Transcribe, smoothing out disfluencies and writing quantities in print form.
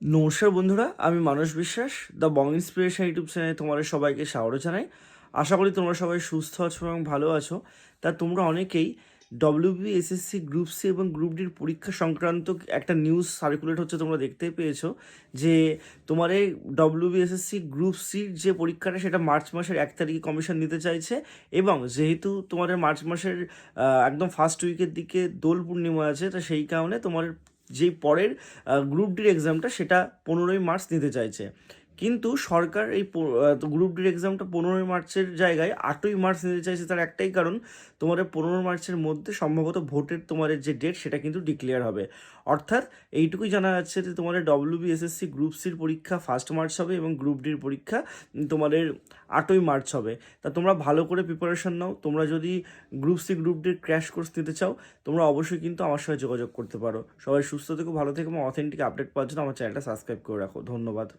নমস্কার বন্ধুরা, আমি মানস বিশ্বাস, দ্য বং ইন্সপিরেশন ইউটিউব চ্যানেলে তোমাদের সবাইকে স্বাগত জানাই। আশা করি তোমরা সবাই সুস্থ আছো এবং ভালো আছো। তা তোমরা অনেকেই ডব্লিউবিএসএসসি গ্রুপ সি এবং গ্রুপ ডির পরীক্ষা সংক্রান্ত একটা নিউজ সার্কুলেট হচ্ছে, তোমরা দেখতেই পেয়েছো যে তোমার এই ডব্লিউবিএসএসসি গ্রুপ সির যে পরীক্ষাটা সেটা মার্চ মাসের 1 তারিখে কমিশন নিতে চাইছে। এবং যেহেতু তোমাদের মার্চ মাসের একদম ফার্স্ট উইকের দিকে দোল পূর্ণিমা আছে, তো সেই কারণে তোমার যেই পরের গ্রুপ ডির এক্সামটা সেটা 15ই মার্চ নিতে চাইছে। কিন্তু সরকার এই গ্রুপ ডির এক্সামটা 15ই মার্চের জায়গায় 8ই মার্চ নিতে চাইছে। তার একটাই কারণ, তোমার 15 মার্চের মধ্যে সম্ভবত ভোটের তোমার যে ডেট সেটা কিন্তু ডিক্লেয়ার হবে। অর্থাৎ এইটুকুই জানা যাচ্ছে যে তোমাদের ডব্লিউবিএসএসসি গ্রুপ সির পরীক্ষা 1 মার্চ হবে এবং গ্রুপ ডির পরীক্ষা তোমাদের 8ই মার্চ হবে। তা তোমরা ভালো করে প্রিপারেশন নাও। তোমরা যদি গ্রুপ সি গ্রুপ ডির ক্র্যাশ কোর্স নিতে চাও, তোমরা অবশ্যই কিন্তু আমার সাথে যোগাযোগ করতে পারো। সবাই সুস্থ থেকো, ভালো থেকো এবং অথেন্টিক আপডেট পাওয়ার জন্য আমার চ্যানেলটা সাবস্ক্রাইব করে রাখো। ধন্যবাদ।